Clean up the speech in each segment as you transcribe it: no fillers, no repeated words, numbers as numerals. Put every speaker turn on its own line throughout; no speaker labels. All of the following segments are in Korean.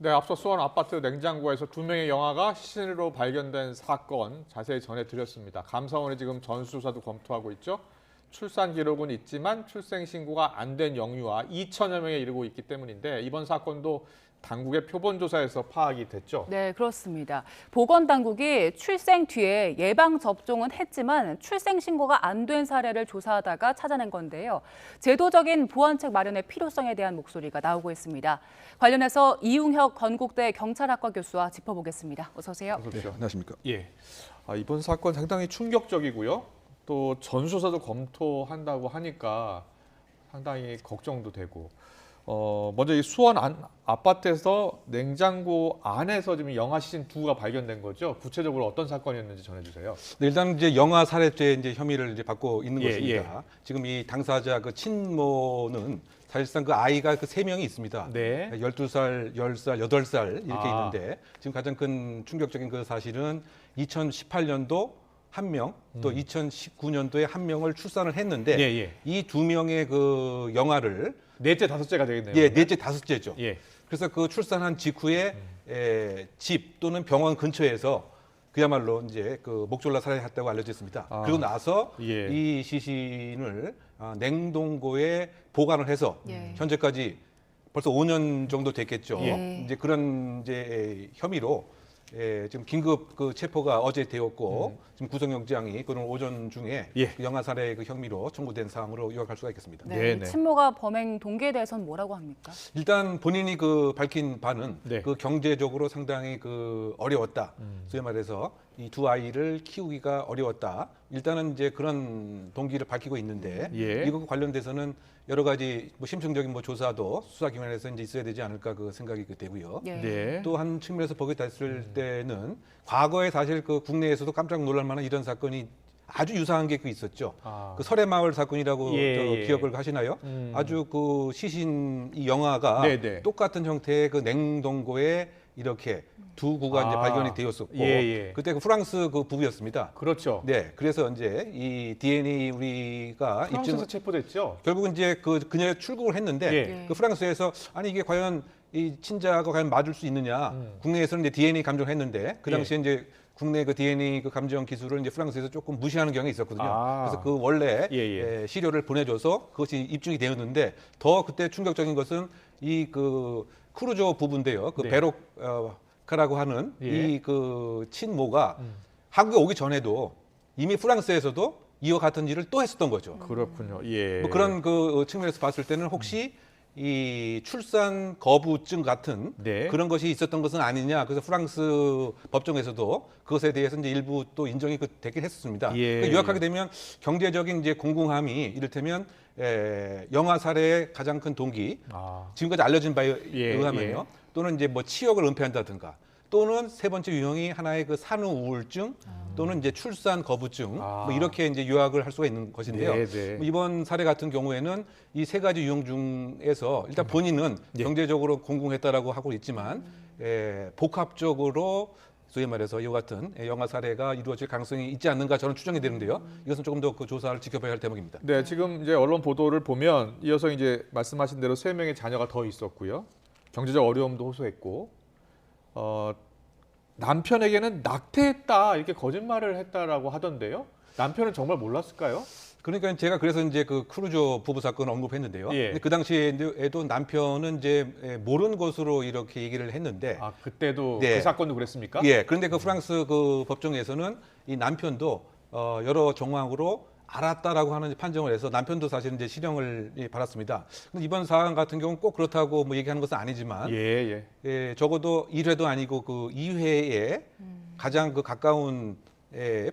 네, 앞서 수원 아파트 냉장고에서 2명의 영아가 시신으로 발견된 사건 자세히 전해드렸습니다. 감사원이 지금 전수조사도 검토하고 있죠. 출산 기록은 있지만 출생 신고가 안 된 영유아 2천여 명에 이르고 있기 때문인데 이번 사건도 당국의 표본 조사에서 파악이 됐죠.
네, 그렇습니다. 보건당국이 출생 뒤에 예방 접종은 했지만 출생 신고가 안 된 사례를 조사하다가 찾아낸 건데요. 제도적인 보완책 마련의 필요성에 대한 목소리가 나오고 있습니다. 관련해서 이웅혁 건국대 경찰학과 교수와 짚어보겠습니다. 어서 오세요.
어서 오십시오.
안녕하십니까.
예, 이번 사건 상당히 충격적이고요. 또 전수조사도 검토한다고 하니까 상당히 걱정도 되고. 먼저 이 수원 아파트에서 냉장고 안에서 지금 영아 시신 2구가 발견된 거죠. 구체적으로 어떤 사건이었는지 전해주세요.
네, 일단 이제 영아 살해죄 이제 혐의를 이제 받고 있는
예,
것입니다. 지금 이 당사자 그 친모는 사실상 그 아이가 그 3명이 있습니다.
네.
12살, 10살, 8살 이렇게
아.
있는데 지금 가장 큰 충격적인 그 사실은 2018년도 1명, 또 2019년도에 1명을 출산을 했는데
예, 예.
이 2명의 그 영아를
넷째, 다섯째가 되겠네요.
예, 넷째, 다섯째죠.
예.
그래서 그 출산한 직후에 집 또는 병원 근처에서 그야말로 이제 그 목졸라 살해했다고 알려져 있습니다.
아.
그리고 나서
예.
이 시신을 냉동고에 보관을 해서
예.
현재까지 벌써 5년 정도 됐겠죠.
예.
이제 그런 이제 혐의로 지금 긴급 그 체포가 어제 되었고 지금 구속영장이 오늘 오전 중에
예.
그 영아 살해 그 혐의로 청구된 사항으로 요약할 수가 있겠습니다.
네,
네, 네.
친모가 범행 동기에 대해서는 뭐라고 합니까?
일단 본인이 그 밝힌 바는
네.
그 경제적으로 상당히 그 어려웠다. 소위 말해서 이 2아이를 키우기가 어려웠다. 일단은 이제 그런 동기를 밝히고 있는데
예.
이거 관련돼서는 여러 가지 뭐 심층적인 뭐 조사도 수사기관에서 이제 있어야 되지 않을까 그 생각이 되고요.
예.
네.
또 한 측면에서 보게 됐을 때는 과거에 사실 그 국내에서도 깜짝 놀랄 만한 이런 사건이 아주 유사한 게 있었죠.
아.
그 설해마을 사건이라고
예, 예.
기억을 하시나요? 아주 그 시신 이 영화가
네네.
똑같은 형태의 그 냉동고에 이렇게 2구가 이제
아.
발견이 되었었고
예, 예.
그때 그 프랑스 그 부부였습니다.
그렇죠.
네, 그래서 이제 이 DNA 우리가
프랑스에서 체포됐죠.
결국은 이제 그녀의 출국을 했는데
예.
그 프랑스에서 아니 이게 과연 이 친자가 과연 맞을 수 있느냐? 국내에서는 이제 DNA 감정을 했는데 그 당시에 이제 국내 그 DNA 그 감정 기술을 이제 프랑스에서 조금 무시하는 경향이 있었거든요.
아.
그래서 그 원래
예, 예.
시료를 보내줘서 그것이 입증이 되었는데 더 그때 충격적인 것은 이 그 크루조 부부인데요. 그
네.
베로카라고 하는
예.
이 그 친모가 한국에 오기 전에도 이미 프랑스에서도 이와 같은 일을 또 했었던 거죠.
그렇군요. 예.
뭐 그런 그 측면에서 봤을 때는 혹시 이 출산 거부증 같은
네.
그런 것이 있었던 것은 아니냐. 그래서 프랑스 법정에서도 그것에 대해서 이제 일부 또 인정이 되긴 했었습니다.
예.
그러니까 요약하게 되면 경제적인 이제 공공함이 이를테면 영아 살해의 가장 큰 동기
아.
지금까지 알려진 바에
예,
의하면요.
예.
또는 이제 뭐 치욕을 은폐한다든가 또는 세 번째 유형이 하나의 그 산후 우울증 또는 이제 출산 거부증
아.
뭐 이렇게 이제 요약을 할 수가 있는 것인데요.
네, 네.
뭐 이번 사례 같은 경우에는 이 3가지 유형 중에서 일단 본인은
예.
경제적으로 공공했다라고 하고 있지만 복합적으로 소위 말해서 이와 같은 영아 사례가 이루어질 가능성이 있지 않는가 저는 추정이 되는데요. 이것은 조금 더 그 조사를 지켜봐야 할 대목입니다.
네, 지금 이제 언론 보도를 보면 이어서 이제 말씀하신 대로 3명의 자녀가 더 있었고요. 경제적 어려움도 호소했고, 남편에게는 낙태했다 이렇게 거짓말을 했다라고 하던데요. 남편은 정말 몰랐을까요?
그러니까 제가 그래서 이제 그 크루조 부부 사건을 언급했는데요.
예.
근데 그 당시에도 남편은 이제 모르는 것으로 이렇게 얘기를 했는데
아, 그때도
네.
그 사건도 그랬습니까?
예, 그런데 그 프랑스 그 법정에서는 이 남편도 여러 정황으로 알았다라고 하는 판정을 해서 남편도 사실 이제 실형을 받았습니다. 근데 이번 사안 같은 경우는 꼭 그렇다고 뭐 얘기하는 것은 아니지만
예, 예.
적어도 1회도 아니고 그 2회에 가장 그 가까운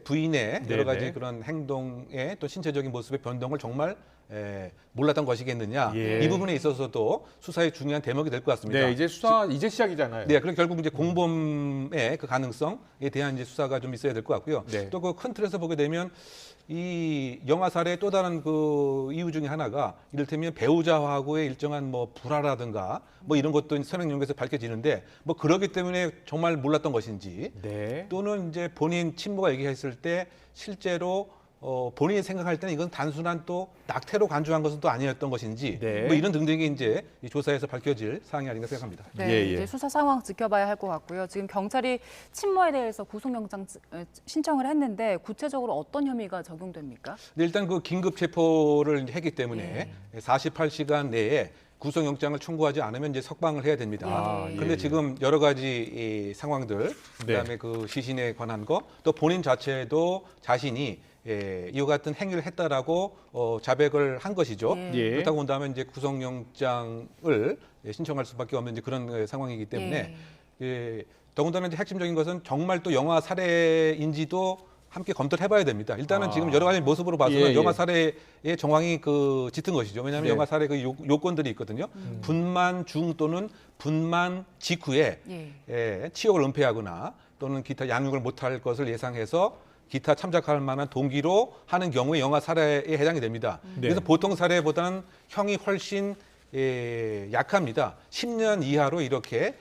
부인의
네네.
여러 가지 그런 행동의 또 신체적인 모습의 변동을 정말 몰랐던 것이겠느냐.
예.
이 부분에 있어서도 수사의 중요한 대목이 될 것 같습니다.
네, 이제 수사 이제 시작이잖아요.
네, 그럼 결국 이제 공범의 그 가능성에 대한 이제 수사가 좀 있어야 될 것 같고요.
네.
또 그 큰 틀에서 보게 되면 이 영아 살해의 또 다른 그 이유 중에 하나가 이를테면 배우자하고의 일정한 뭐 불화라든가 뭐 이런 것도 선행 연구에서 밝혀지는데 뭐 그러기 때문에 정말 몰랐던 것인지
네.
또는 이제 본인 친모가 얘기했을 때 실제로 본인이 생각할 때는 이건 단순한 또 낙태로 간주한 것은 또 아니었던 것인지
네.
뭐 이런 등등이 이제 이 조사에서 밝혀질 사항이 아닌가 생각합니다.
네,
예, 예.
이제 수사 상황 지켜봐야 할 것 같고요. 지금 경찰이 친모에 대해서 구속영장 신청을 했는데 구체적으로 어떤 혐의가 적용됩니까?
근데 일단 그 긴급 체포를 이제 했기 때문에 48시간 내에 구속영장을 청구하지 않으면 이제 석방을 해야 됩니다.
아,
그런데
예.
지금 여러 가지 이 상황들,
네.
그다음에 그 시신에 관한 거, 또 본인 자체도 자신이 이와 같은 행위를 했다라고 자백을 한 것이죠.
예.
예.
그렇다고 본다면 이제 구속영장을 신청할 수밖에 없는 이제 그런 상황이기 때문에 더군다나 이제 핵심적인 것은 정말 또 영아 살해인지도 함께 검토를 해봐야 됩니다. 일단은 지금 여러 가지 모습으로 봐서는
예, 예.
영아 살해의 정황이 그 짙은 것이죠. 왜냐하면
네.
영아 살해 그 요건들이 있거든요. 분만 중 또는 분만 직후에 치욕을 은폐하거나 또는 기타 양육을 못할 것을 예상해서 기타 참작할 만한 동기로 하는 경우에 영아 살해에 해당이 됩니다.
네.
그래서 보통 살해보다는 형이 훨씬 약합니다. 10년 이하로 이렇게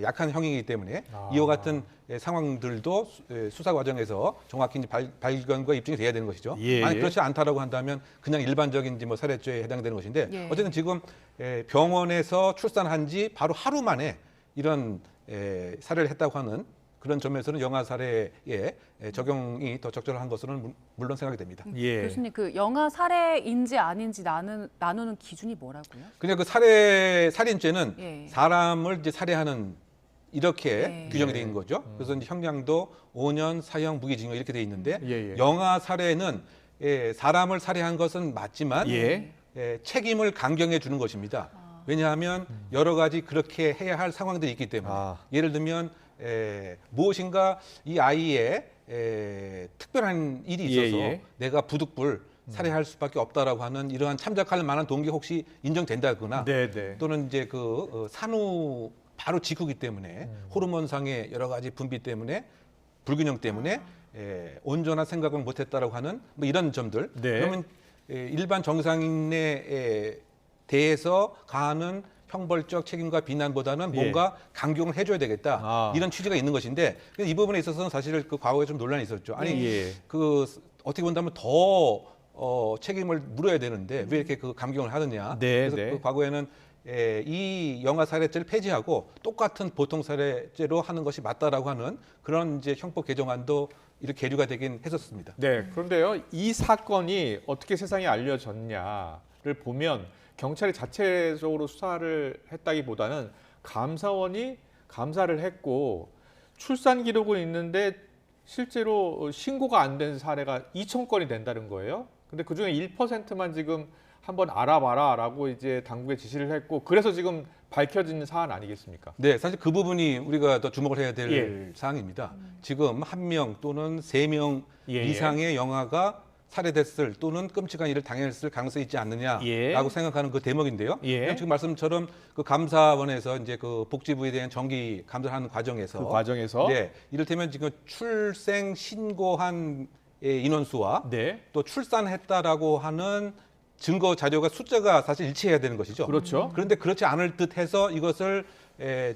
약한 형이기 때문에 이와 같은 상황들도 수사 과정에서 정확히 이제 발견과 입증이 돼야 되는 것이죠.
예,
만약
예.
그렇지 않다라고 한다면 그냥 일반적인 뭐 살해죄에 해당되는 것인데
예.
어쨌든 지금 병원에서 출산한 지 바로 하루 만에 이런 살해를 했다고 하는 그런 점에서는 영아 살해에 적용이 더 적절한 것으로는 물론 생각이 됩니다.
예.
교수님, 그 영아 살해인지 아닌지 나누는 기준이 뭐라고요?
그냥 그 살인죄는
예.
사람을 이제 살해하는 이렇게
네.
규정이 되어 있는 거죠. 그래서 이제 형량도 5년 사형 무기징역 이렇게 되어 있는데
예, 예.
영아 살해는 사람을 살해한 것은 맞지만
예.
책임을 강경해 주는 것입니다. 왜냐하면 여러 가지 그렇게 해야 할 상황들이 있기 때문에 예를 들면 무엇인가 이 아이의 특별한 일이 있어서
예, 예.
내가 부득불 살해할 수밖에 없다라고 하는 이러한 참작할 만한 동기 혹시 인정된다거나
네, 네.
또는 이제 산후 바로 직후기 때문에 호르몬상의 여러 가지 분비 때문에 불균형 때문에 온전한 생각을 못했다라고 하는 뭐 이런 점들.
네.
그러면 일반 정상인에 대해서 가하는 형벌적 책임과 비난보다는
예.
뭔가 강경을 해줘야 되겠다 이런 취지가 있는 것인데 이 부분에 있어서는 사실 그 과거에 좀 논란이 있었죠. 아니
예.
그 어떻게 본다면 더 책임을 물어야 되는데 왜 이렇게 그 감경을 하느냐.
네,
그래서
네.
그 과거에는 이 영아 살해죄를 폐지하고 똑같은 보통 살해죄로 하는 것이 맞다라고 하는 그런 이제 형법 개정안도 이렇게 계류가 되긴 했었습니다.
네, 그런데요, 이 사건이 어떻게 세상에 알려졌냐를 보면 경찰이 자체적으로 수사를 했다기보다는 감사원이 감사를 했고 출산 기록은 있는데 실제로 신고가 안 된 사례가 2,000건이 된다는 거예요. 근데 그중에 1%만 지금 한번 알아봐라라고 이제 당국에 지시를 했고 그래서 지금 밝혀진 사안 아니겠습니까?
네, 사실 그 부분이 우리가 더 주목을 해야 될
예.
사항입니다. 지금 1명 또는 3명
예, 예.
이상의 영아가 살해됐을 또는 끔찍한 일을 당했을 가능성이 있지 않느냐라고
예.
생각하는 그 대목인데요.
예.
그냥 지금 말씀처럼 그 감사원에서 이제 그 복지부에 대한 정기 감사하는 과정에서
그 과정에서
네, 이를테면 지금 출생 신고한 인원수와
네,
또 출산했다라고 하는 증거 자료가 숫자가 사실 일치해야 되는 것이죠.
그렇죠.
그런데 그렇지 않을 듯해서 이것을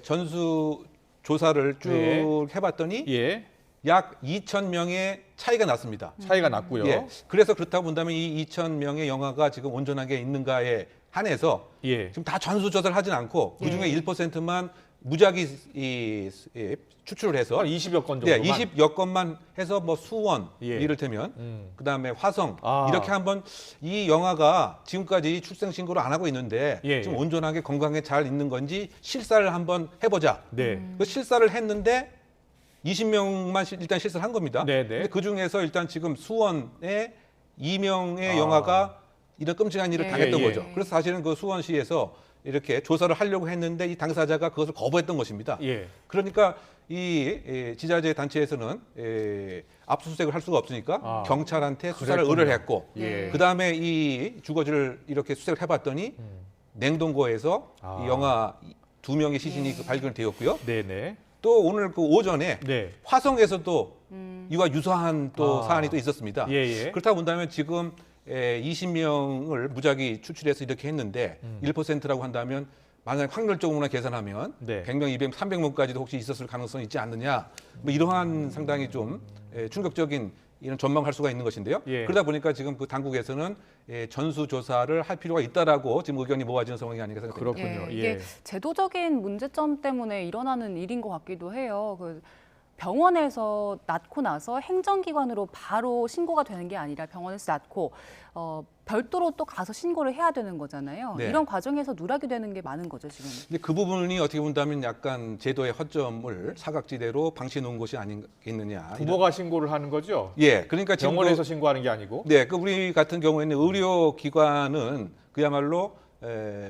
전수 조사를 쭉
네.
해봤더니
예,
약 2,000명의 차이가 났습니다.
차이가 났고요.
예, 그래서 그렇다고 본다면 이 2,000명의 영아가 지금 온전하게 있는가에 한해서
예,
지금 다 전수 조사를 하진 않고 그 중에 1%만 무작위 추출을 해서
한 20여 건
네,
정도만.
20여 건만 해서 뭐 수원
예.
이를테면 그다음에 화성
아.
이렇게 한번 이 영화가 지금까지 출생 신고를 안 하고 있는데
예,
지금
예.
온전하게 건강하게 잘 있는 건지 실사를 한번 해보자.
네,
그 실사를 했는데 20명만 일단 실사를 한 겁니다.
네, 네.
근데 그 중에서 일단 지금 수원에 2명의
아.
영아가 이런 끔찍한 일을
예,
당했던
예.
거죠. 그래서 사실은 그 수원시에서 이렇게 조사를 하려고 했는데 이 당사자가 그것을 거부했던 것입니다.
예,
그러니까 이 지자체 단체에서는 압수수색을 할 수가 없으니까
아,
경찰한테 수사를
그랬군요.
의뢰를 했고
예.
그다음에 이 주거지를 이렇게 수색을 해봤더니 냉동고에서
아.
이 영아 2명의 시신이 그 발견되었고요.
네, 네,
또 오늘 그 오전에
네,
화성에서도 이와 유사한 또
아.
사안이 또 있었습니다.
예, 예.
그렇다 본다면 지금 20명을 무작위 추출해서 이렇게 했는데 1%라고 한다면 만약 확률적으로나 계산하면
네.
100명, 200명, 300명까지도 혹시 있었을 가능성이 있지 않느냐. 뭐 이러한 상당히 좀 충격적인 이런 전망할 수가 있는 것인데요.
예.
그러다 보니까 지금 그 당국에서는 전수조사를 할 필요가 있다라고 지금 의견이 모아지는 상황이 아닌가 생각됩니다.
그렇군요.
이게
예.
제도적인 문제점 때문에 일어나는 일인 것 같기도 해요. 그 병원에서 낳고 나서 행정기관으로 바로 신고가 되는 게 아니라 병원에서 낳고 별도로 또 가서 신고를 해야 되는 거잖아요.
네.
이런 과정에서 누락이 되는 게 많은 거죠, 지금.
근데 그 부분이 어떻게 본다면 약간 제도의 허점을 사각지대로 방치해 놓은 것이 아니겠느냐.
부모가 신고를 하는 거죠?
예, 그러니까 지금
병원에서 신고하는 게 아니고.
네, 그 우리 같은 경우에는 의료기관은 그야말로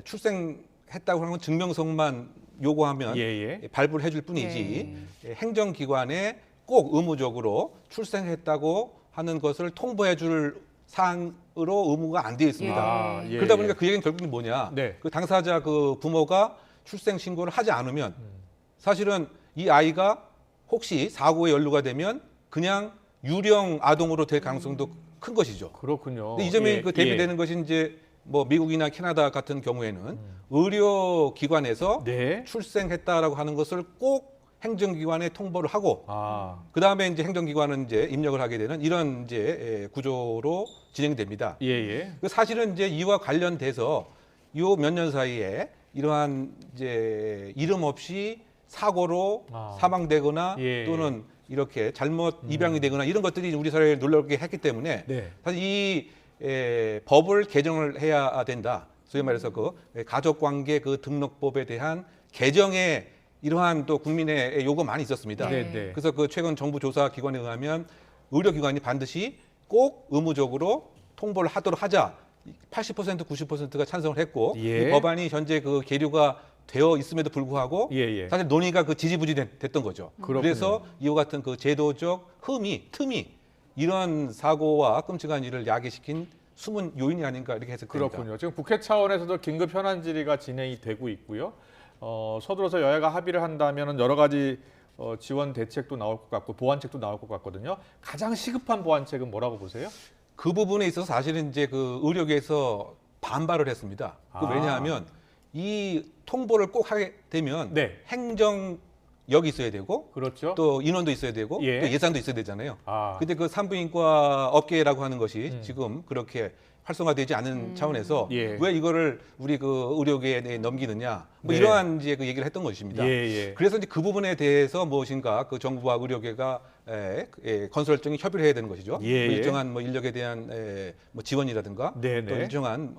출생했다고 하는 건 증명서만 요구하면
예.
발부를 해줄 뿐이지 행정기관에 꼭 의무적으로 출생했다고 하는 것을 통보해줄 사항으로 의무가 안 되어 있습니다.
아, 예,
그러다 보니까 그 얘기는 결국은 뭐냐?
네.
그 당사자 그 부모가 출생 신고를 하지 않으면 사실은 이 아이가 혹시 사고에 연루가 되면 그냥 유령 아동으로 될 가능성도 큰 것이죠.
그렇군요.
근데 이 점이
예,
그 대비되는 것이 이제 뭐 미국이나 캐나다 같은 경우에는 의료기관에서
네.
출생했다라고 하는 것을 꼭 행정기관에 통보를 하고
아,
그 다음에 이제 행정기관은 이제 입력을 하게 되는 이런 이제 구조로 진행됩니다.
예.
그 사실은 이제 이와 관련돼서 요 몇 년 사이에 이러한 이제 이름 없이 사고로 사망되거나
예.
또는 이렇게 잘못 입양이 되거나 이런 것들이 우리 사회를 놀랍게 했기 때문에
네.
사실 이 법을 개정을 해야 된다. 소위 말해서 그 가족관계 그 등록법에 대한 개정에 이러한 또 국민의 요구가 많이 있었습니다.
네.
그래서 그 최근 정부 조사 기관에 의하면 의료기관이 반드시 꼭 의무적으로 통보를 하도록 하자. 80% 90%가 찬성을 했고
예.
이 법안이 현재 그 계류가 되어 있음에도 불구하고
예.
사실 논의가 그 지지부지 됐던 거죠.
그렇군요.
그래서 이와 같은 그 제도적 틈이 이런 사고와 끔찍한 일을 야기시킨 숨은 요인이 아닌가 이렇게 해석됩니다.
그렇군요. 지금 국회 차원에서도 긴급 현안 질의가 진행이 되고 있고요. 서둘러서 여야가 합의를 한다면 여러 가지 지원 대책도 나올 것 같고 보완책도 나올 것 같거든요. 가장 시급한 보완책은 뭐라고 보세요?
그 부분에 있어서 사실은 이제 그 의료계에서 반발을 했습니다. 왜냐하면 이 통보를 꼭 하게 되면
네.
행정력이 있어야 되고
그렇죠.
또 인원도 있어야 되고
예.
또 예산도 있어야 되잖아요.
아,
근데 그 산부인과 업계라고 하는 것이 지금 그렇게 활성화되지 않은 차원에서
예.
왜 이거를 우리 그 의료계에 넘기느냐 뭐
네.
이러한 이제 그 얘기를 했던 것입니다.
예.
그래서 이제 그 부분에 대해서 무엇인가 그 정부와 의료계가 건설적인 협의를 해야 되는 것이죠.
예.
뭐 일정한 뭐 인력에 대한 뭐 지원이라든가
네네.
또 일정한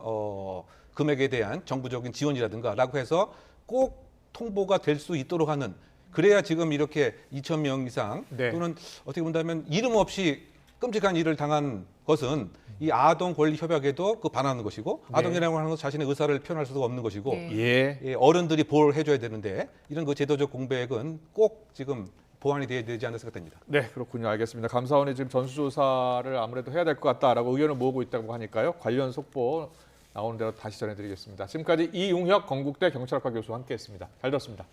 금액에 대한 정부적인 지원이라든가라고 해서 꼭 통보가 될 수 있도록 하는 그래야 지금 이렇게 2,000명 이상
네.
또는 어떻게 본다면 이름 없이 끔찍한 일을 당한 것은 이 아동 권리 협약에도 그 반하는 것이고
네.
아동이라고 하는 것은 자신의 의사를 표현할 수가 없는 것이고
네.
예.
어른들이 보호를 해줘야 되는데 이런 그 제도적 공백은 꼭 지금 보완이 돼야 되지 않나 생각됩니다.
네, 그렇군요. 알겠습니다. 감사원이 지금 전수조사를 아무래도 해야 될 것 같다라고 의견을 모으고 있다고 하니까요. 관련 속보 나오는 대로 다시 전해드리겠습니다. 지금까지 이용혁 건국대 경찰학과 교수와 함께했습니다. 잘 들었습니다.